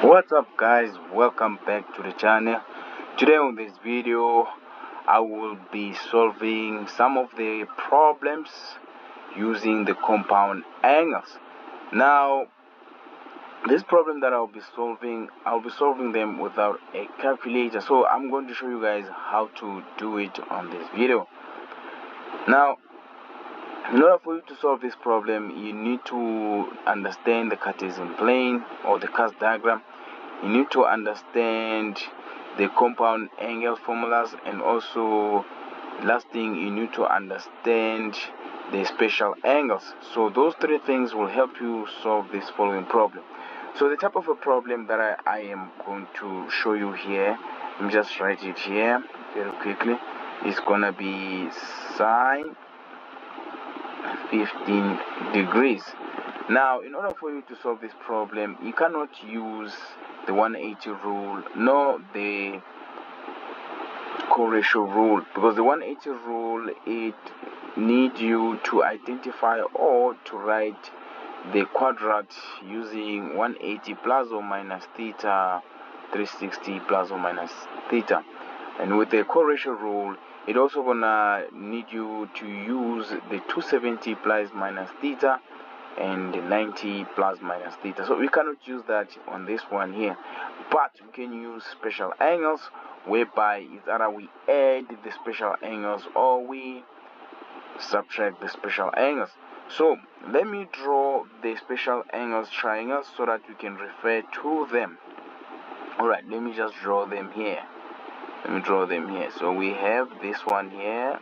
What's up guys, welcome back to the channel. Today on this video I will be solving some of the problems using the compound angles. Now this problem that I'll be solving them without a calculator, so I'm going to show you guys how to do it on this video. Now in order for you to solve this problem, you need to understand the Cartesian plane or the cast diagram. You need to understand the compound angle formulas, and also last thing, you need to understand the special angles. So those three things will help you solve this following problem. So the type of a problem that I am going to show you here, let me just write it here very quickly. It's gonna be sine 15 degrees. Now in order for you to solve this problem, you cannot use the 180 rule nor the co-ratio rule, because the 180 rule, it needs you to identify or to write the quadrat using 180 plus or minus theta, 360 plus or minus theta. And with the co-ratio rule, it also gonna need you to use the 270 plus minus theta and 90 plus minus theta. So we cannot use that on this one here, but we can use special angles, whereby it's either we add the special angles or we subtract the special angles. So let me draw the special angles triangles so that we can refer to them. Alright, let me just draw them here. So we have this one here.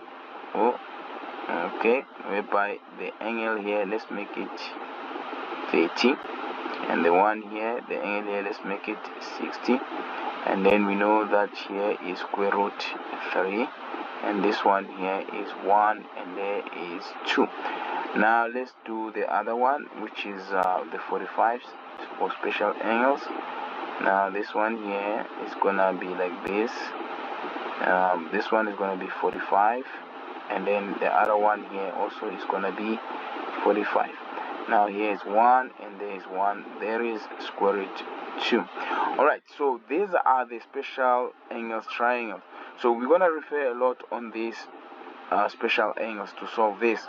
Okay, whereby the angle here, let's make it 30, and the one here, the angle here, let's make it 60, and then we know that here is square root 3, and this one here is 1, and there is 2. Now let's do the other one, which is the 45 for special angles. Now this one here is gonna be like this. This one is gonna be 45, and then the other one here also is gonna be 45. Now here is 1, and there is 1, there is square root 2. Alright, so these are the special angles triangles. So we're gonna refer a lot on these special angles to solve this.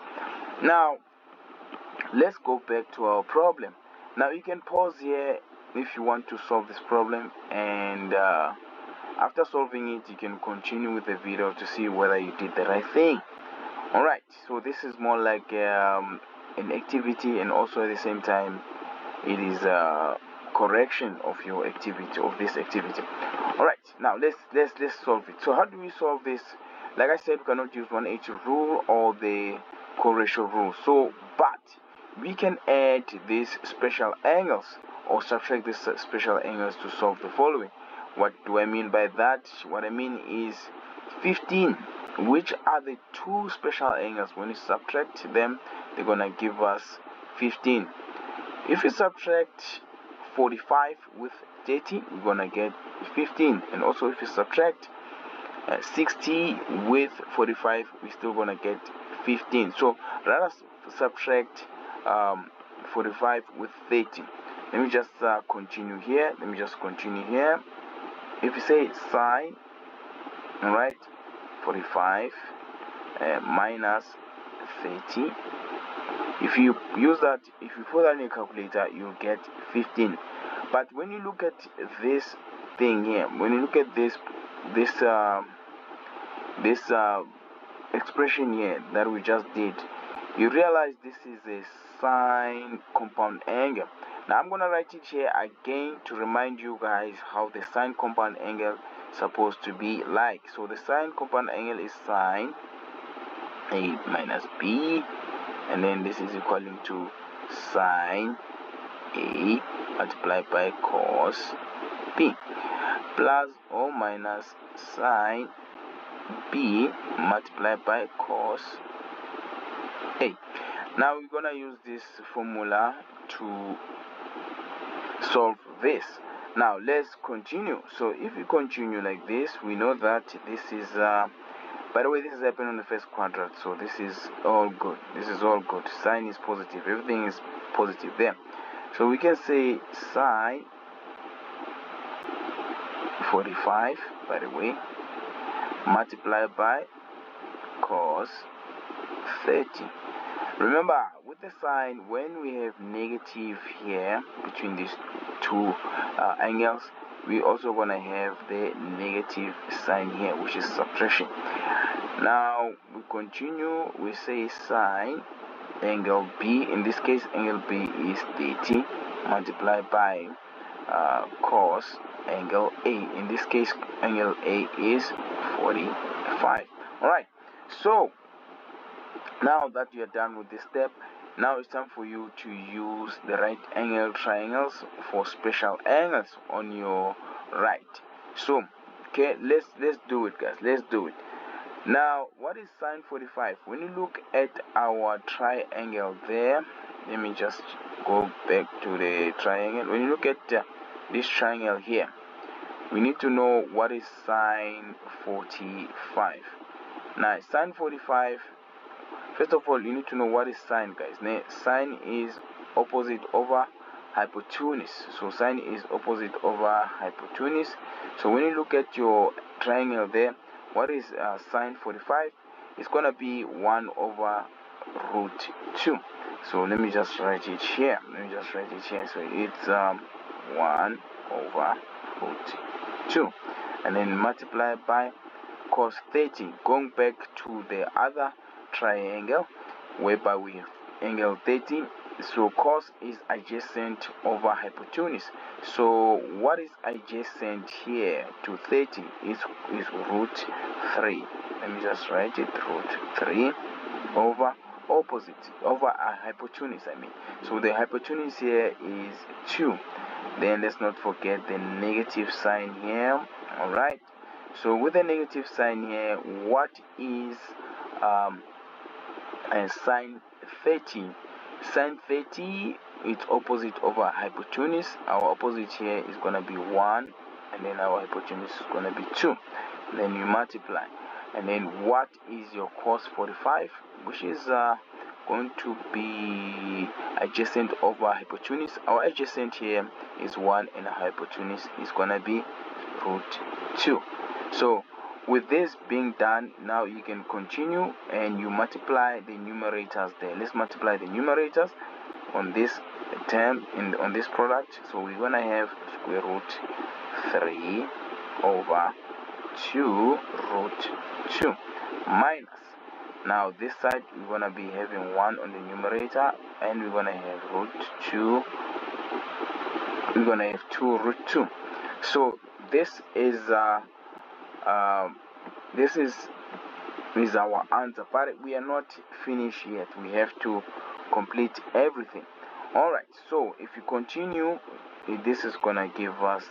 Now let's go back to our problem. Now you can pause here if you want to solve this problem, and after solving it, you can continue with the video to see whether you did the right thing. Alright, so this is more like an activity, and also at the same time it is a correction of your activity, of this activity. Alright, now let's solve it. So how do we solve this? Like I said, we cannot use 180 rule or the co-ratio rule, so but we can add these special angles or subtract these special angles to solve the following. What do I mean by that? What I mean is 15, which are the two special angles. When you subtract them, they're gonna give us 15. If you subtract 45 with 30, we're gonna get 15. And also if you subtract 60 with 45, we're still gonna get 15. So rather subtract 45 with 30. Let me just continue here. If you say sine, alright, 45 minus 30, if you use that, if you put that in your calculator, you'll get 15. But when you look at this thing here, when you look at this expression here that we just did, you realize this is a sine compound angle. Now I'm gonna write it here again to remind you guys how the sine compound angle is supposed to be like. So the sine compound angle is sine A minus B, and then this is equaling to sine A multiplied by cos B, plus or minus sine B multiplied by cos A. Now we're gonna use this formula to solve this. Now let's continue. So if we continue like this, we know that this is by the way, this is happening on the first quadrant, so this is all good. Sine is positive, everything is positive there. So we can say sine 45, by the way, multiplied by cos 30. Remember, with the sign, when we have negative here between these two angles, we also gonna have the negative sign here, which is subtraction. Now we continue, we say sine angle B, in this case angle B is 30, multiplied by cos angle A, in this case angle A is 45. Alright, so now that you are done with this step, now it's time for you to use the right angle triangles for special angles on your right. So okay, let's do it, guys. Let's do it. Now, what is sine 45? When you look at our triangle there, let me just go back to the triangle. When you look at this triangle here, we need to know what is sine 45. Now, sine 45, first of all, you need to know what is sine, guys. Now, sine is opposite over hypotenuse. So sine is opposite over hypotenuse. So when you look at your triangle there, what is sine 45? It's gonna be 1 over root 2. So let me just write it here. So it's 1 over root 2, and then multiplied by cos 30. Going back to the other triangle whereby we have angle 30, so cos is adjacent over hypotenuse. So what is adjacent here to 30 is root 3. Let me just write it, root 3 over opposite over a hypotenuse, so the hypotenuse here is 2. Then let's not forget the negative sign here. Alright, so with the negative sign here, what is sine 30? Sine 30, it's opposite over hypotenuse. Our opposite here is going to be 1, and then our hypotenuse is going to be 2. Then you multiply, and then what is your cos 45, which is going to be adjacent over hypotenuse. Our adjacent here is 1, and our hypotenuse is going to be root 2. So with this being done, now you can continue and you multiply the numerators there. Let's multiply the numerators on this term on this product. So we're gonna have square root 3 over 2 root 2 minus. Now this side we're gonna be having 1 on the numerator, and we're gonna have root 2. We're gonna have 2 root 2. So this is our answer, but we are not finished yet. We have to complete everything. Alright, so if you continue, this is gonna give us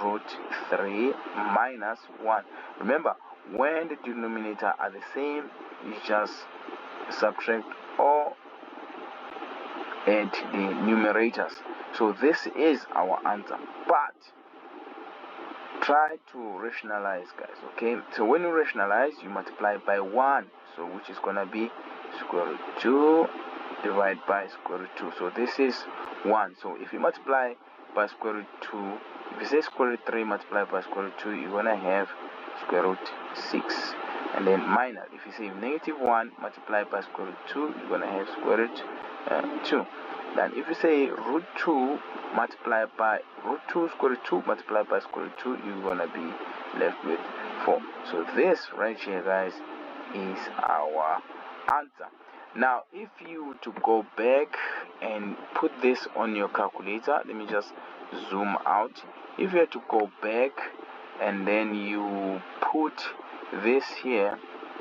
root 3 minus 1. Remember, when the denominator are the same, you just subtract or add the numerators. So this is our answer, but try to rationalize, guys. Okay, so when you rationalize, you multiply by 1, so which is gonna be square root 2 divided by square root 2. So this is 1. So if you multiply by square root 2, if you say square root 3 multiplied by square root 2, you're gonna have square root 6, and then minus. If you say negative 1 multiplied by square root 2, you're gonna have square root 2. Then if you say root 2 multiplied by root 2 square root 2 multiplied by square root 2, you're gonna be left with 4. So this right here, guys, is our answer. Now if you were to go back and put this on your calculator, let me just zoom out. If you were to go back and then you put this here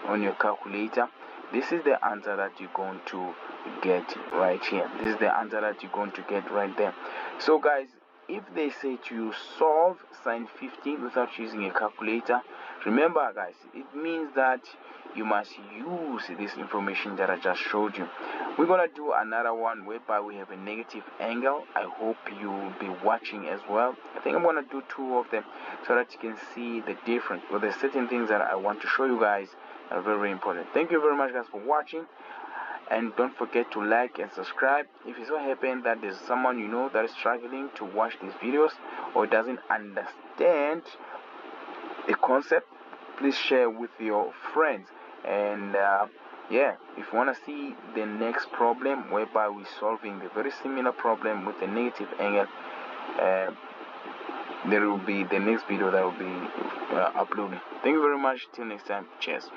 on your calculator, this is the answer that you're going to get right here. This is the answer that you're going to get right there. So guys, if they say to you solve sine 15 without using a calculator, remember guys, it means that you must use this information that I just showed you. We're gonna do another one whereby we have a negative angle. I hope you'll be watching as well. I think I'm gonna do 2 of them so that you can see the difference. But there's certain things that I want to show you guys that are very, very important. Thank you very much, guys, for watching. and don't forget to like and subscribe. If it so happen that there's someone you know that is struggling to watch these videos or doesn't understand the concept, please share with your friends. And yeah, if you want to see the next problem whereby we're solving the very similar problem with a negative angle, there will be the next video that will be uploaded. Thank you very much. Till next time. Cheers.